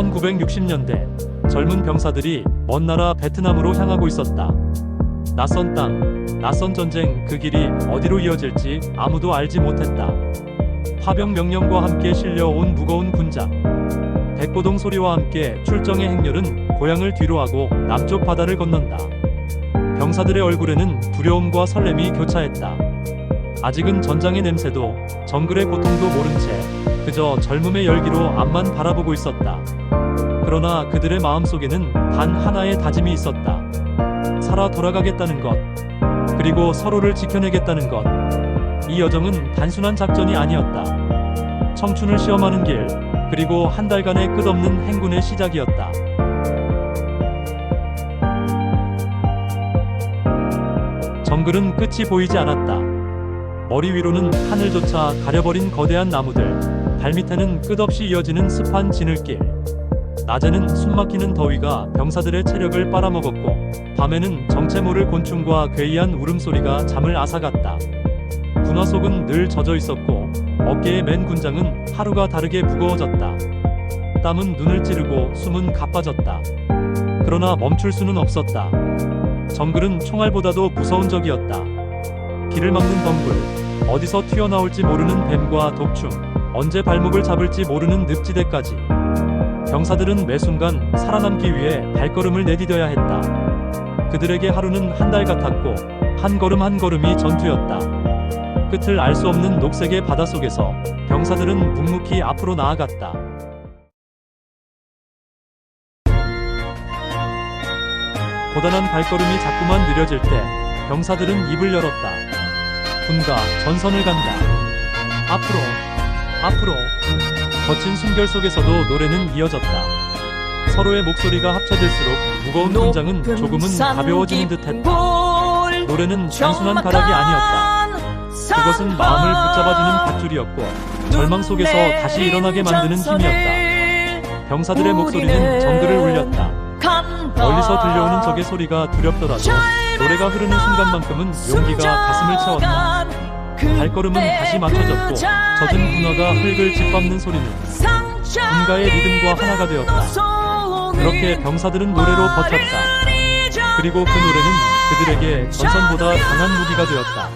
1960년대 젊은 병사들이 먼 나라 베트남으로 향하고 있었다. 낯선 땅, 낯선 전쟁, 그 길이 어디로 이어질지 아무도 알지 못했다. 파병 명령과 함께 실려온 무거운 군장, 백고동 소리와 함께 출정의 행렬은 고향을 뒤로하고 남쪽 바다를 건넌다. 병사들의 얼굴에는 두려움과 설렘이 교차했다. 아직은 전장의 냄새도 정글의 고통도 모른 채 그저 젊음의 열기로 앞만 바라보고 있었다. 그러나 그들의 마음속에는 단 하나의 다짐이 있었다. 살아 돌아가겠다는 것, 그리고 서로를 지켜내겠다는 것. 이 여정은 단순한 작전이 아니었다. 청춘을 시험하는 길, 그리고 한 달간의 끝없는 행군의 시작이었다. 정글은 끝이 보이지 않았다. 머리 위로는 하늘조차 가려버린 거대한 나무들, 발밑에는 끝없이 이어지는 습한 지늘길. 낮에는 숨막히는 더위가 병사들의 체력을 빨아먹었고, 밤에는 정체 모를 곤충과 괴이한 울음소리가 잠을 앗아갔다. 군화 속은 늘 젖어 있었고, 어깨에 맨 군장은 하루가 다르게 무거워졌다. 땀은 눈을 찌르고 숨은 가빠졌다. 그러나 멈출 수는 없었다. 정글은 총알보다도 무서운 적이었다. 길을 막는 덩굴, 어디서 튀어나올지 모르는 뱀과 독충, 언제 발목을 잡을지 모르는 늪지대까지. 병사들은 매 순간 살아남기 위해 발걸음을 내디뎌야 했다. 그들에게 하루는 한 달 같았고, 한 걸음 한 걸음이 전투였다. 끝을 알 수 없는 녹색의 바닷속에서 병사들은 묵묵히 앞으로 나아갔다. 고단한 발걸음이 자꾸만 느려질 때 병사들은 입을 열었다. 군가 전선을 간다. 앞으로, 앞으로. 거친 숨결 속에서도 노래는 이어졌다. 서로의 목소리가 합쳐질수록 무거운 군장은 조금은 가벼워지는 듯했다. 노래는 단순한 가락이 아니었다. 그것은 마음을 붙잡아주는 밧줄이었고, 절망 속에서 다시 일어나게 만드는 힘이었다. 병사들의 목소리는 정글을 울렸다. 멀리서 들려오는 적의 소리가 두렵더라도 노래가 흐르는 순간만큼은 용기가 가슴을 채웠다. 발걸음은 다시 맞춰졌고, 젖은 군화가 흙을 짓밟는 소리는 군가의 리듬과 하나가 되었다. 그렇게 병사들은 노래로 버텼다. 그리고 그 노래는 그들에게 전선보다 강한 무기가 되었다.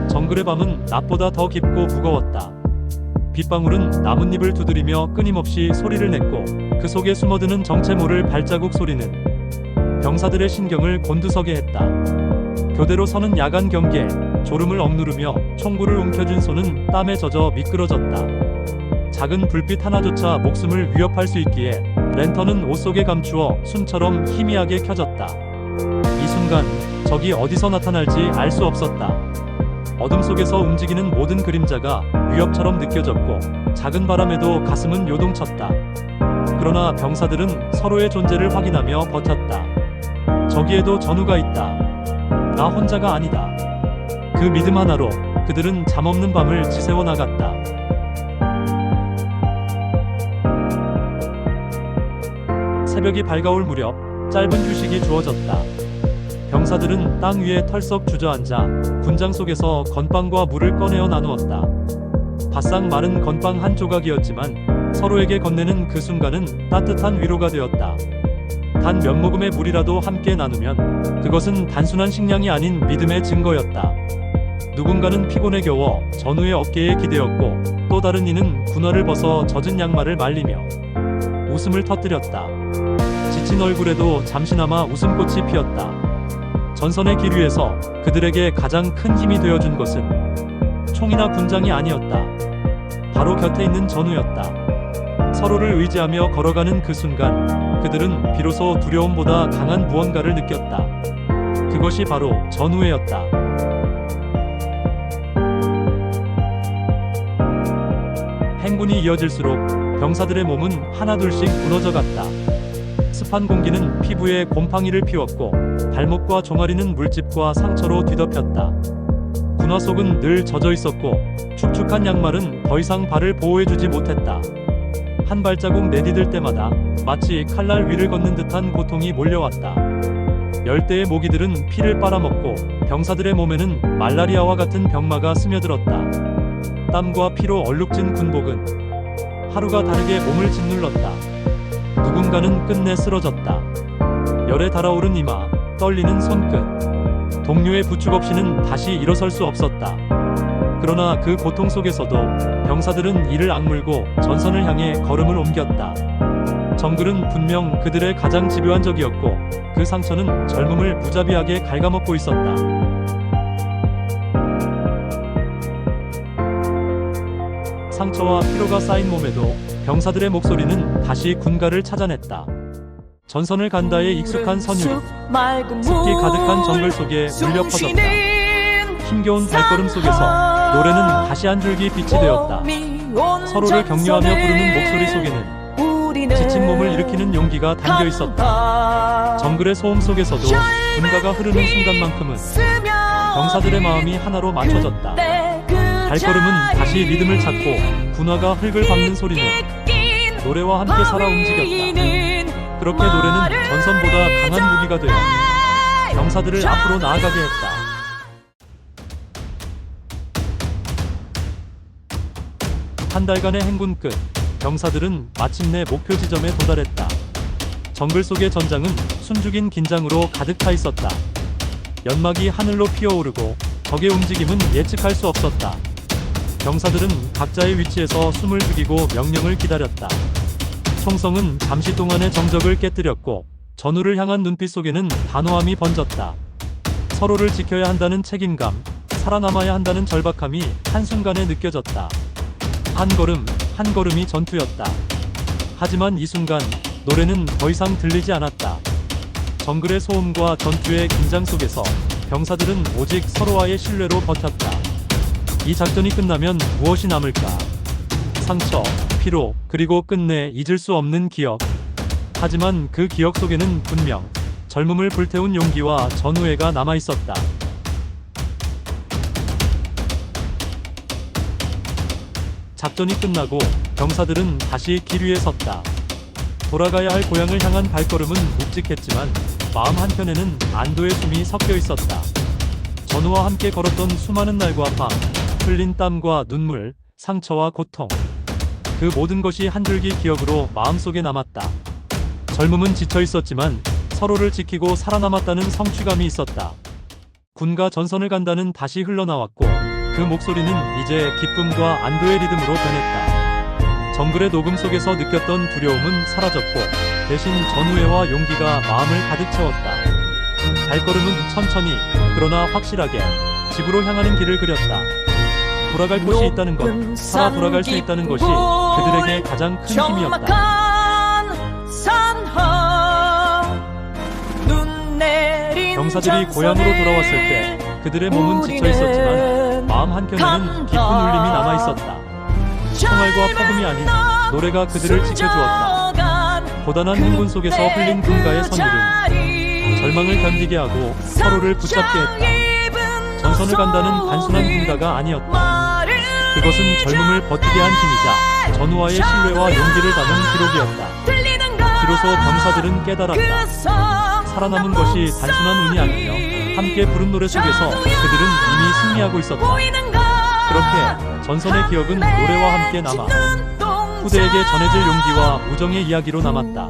정글의 밤은 낮보다 더 깊고 무거웠다. 빗방울은 나뭇잎을 두드리며 끊임없이 소리를 냈고, 그 속에 숨어드는 정체 모를 발자국 소리는 병사들의 신경을 곤두서게 했다. 교대로 서는 야간 경계, 졸음을 억누르며 총구를 움켜쥔 손은 땀에 젖어 미끄러졌다. 작은 불빛 하나조차 목숨을 위협할 수 있기에 랜턴은 옷 속에 감추어 순처럼 희미하게 켜졌다. 이 순간 적이 어디서 나타날지 알 수 없었다. 어둠 속에서 움직이는 모든 그림자가 위협처럼 느껴졌고, 작은 바람에도 가슴은 요동쳤다. 그러나 병사들은 서로의 존재를 확인하며 버텼다. 저기에도 전우가 있다. 나 혼자가 아니다. 그 믿음 하나로 그들은 잠없는 밤을 지새워 나갔다. 새벽이 밝아올 무렵 짧은 휴식이 주어졌다. 병사들은 땅 위에 털썩 주저앉아 군장 속에서 건빵과 물을 꺼내어 나누었다. 바싹 마른 건빵 한 조각이었지만 서로에게 건네는 그 순간은 따뜻한 위로가 되었다. 단 몇 모금의 물이라도 함께 나누면 그것은 단순한 식량이 아닌 믿음의 증거였다. 누군가는 피곤에 겨워 전우의 어깨에 기대었고, 또 다른 이는 군화를 벗어 젖은 양말을 말리며 웃음을 터뜨렸다. 지친 얼굴에도 잠시나마 웃음꽃이 피었다. 전선의 길 위에서 그들에게 가장 큰 힘이 되어준 것은 총이나 군장이 아니었다. 바로 곁에 있는 전우였다. 서로를 의지하며 걸어가는 그 순간 그들은 비로소 두려움보다 강한 무언가를 느꼈다. 그것이 바로 전우애였다. 행군이 이어질수록 병사들의 몸은 하나둘씩 무너져 갔다. 습한 공기는 피부에 곰팡이를 피웠고, 발목과 종아리는 물집과 상처로 뒤덮였다. 군화 속은 늘 젖어 있었고, 축축한 양말은 더 이상 발을 보호해주지 못했다. 한 발자국 내디딜 때마다 마치 칼날 위를 걷는 듯한 고통이 몰려왔다. 열대의 모기들은 피를 빨아먹고, 병사들의 몸에는 말라리아와 같은 병마가 스며들었다. 땀과 피로 얼룩진 군복은 하루가 다르게 몸을 짓눌렀다. 누군가는 끝내 쓰러졌다. 열에 달아오른 이마, 떨리는 손끝. 동료의 부축 없이는 다시 일어설 수 없었다. 그러나 그 고통 속에서도 병사들은 이를 악물고 전선을 향해 걸음을 옮겼다. 정글은 분명 그들의 가장 집요한 적이었고 그 상처는 젊음을 무자비하게 갉아먹고 있었다. 상처와 피로가 쌓인 몸에도 병사들의 목소리는 다시 군가를 찾아냈다. 전선을 간다에 익숙한 선율이 습기 가득한 정글 속에 울려 퍼졌다. 힘겨운 발걸음 속에서 노래는 다시 한 줄기 빛이 되었다. 서로를 격려하며 부르는 목소리 속에는 지친 몸을 일으키는 용기가 담겨 있었다. 정글의 소음 속에서도 군가가 흐르는 순간만큼은 병사들의 마음이 하나로 맞춰졌다. 발걸음은 다시 리듬을 찾고 군화가 흙을 밟는 소리는 노래와 함께 살아 움직였다. 그렇게 노래는 전선보다 강한 무기가 되어 병사들을 앞으로 나아가게 했다. 한 달간의 행군 끝, 병사들은 마침내 목표 지점에 도달했다. 정글 속의 전장은 숨죽인 긴장으로 가득 차 있었다. 연막이 하늘로 피어오르고 적의 움직임은 예측할 수 없었다. 병사들은 각자의 위치에서 숨을 죽이고 명령을 기다렸다. 총성은 잠시 동안의 정적을 깨뜨렸고 전우를 향한 눈빛 속에는 단호함이 번졌다. 서로를 지켜야 한다는 책임감, 살아남아야 한다는 절박함이 한순간에 느껴졌다. 한 걸음, 한 걸음이 전투였다. 하지만 이 순간 노래는 더 이상 들리지 않았다. 정글의 소음과 전투의 긴장 속에서 병사들은 오직 서로와의 신뢰로 버텼다. 이 작전이 끝나면 무엇이 남을까? 상처, 피로, 그리고 끝내 잊을 수 없는 기억. 하지만 그 기억 속에는 분명 젊음을 불태운 용기와 전우애가 남아있었다. 작전이 끝나고 병사들은 다시 길 위에 섰다. 돌아가야 할 고향을 향한 발걸음은 묵직했지만 마음 한편에는 안도의 숨이 섞여 있었다. 전우와 함께 걸었던 수많은 날과 밤, 흘린 땀과 눈물, 상처와 고통. 그 모든 것이 한 줄기 기억으로 마음속에 남았다. 젊음은 지쳐 있었지만 서로를 지키고 살아남았다는 성취감이 있었다. 군가 전선을 간다는 다시 흘러나왔고 그 목소리는 이제 기쁨과 안도의 리듬으로 변했다. 정글의 녹음 속에서 느꼈던 두려움은 사라졌고 대신 전우애와 용기가 마음을 가득 채웠다. 발걸음은 천천히 그러나 확실하게 집으로 향하는 길을 그렸다. 돌아갈 곳이 있다는 것, 살아 돌아갈 수 있다는 것이 그들에게 가장 큰 힘이었다. 병사들이 고향으로 돌아왔을 때 그들의 몸은 지쳐 있었지만 마음 한켠에는 깊은 울림이 남아 있었다. 총알과 폭음이 아닌 노래가 그들을 지켜주었다. 고단한 행군 속에서 흘린 군가의 선율은 절망을 견디게 하고 서로를 붙잡게 했다. 전선을 간다는 단순한 군가가 아니었다. 그것은 젊음을 버티게 한 힘이자 전우와의 신뢰와 용기를 담은 기록이었다. 비로소 병사들은 깨달았다. 살아남은 것이 단순한 운이 아니며 함께 부른 노래 속에서 그들은 이미 승리하고 있었다. 그렇게 전선의 기억은 노래와 함께 남아 후대에게 전해질 용기와 우정의 이야기로 남았다.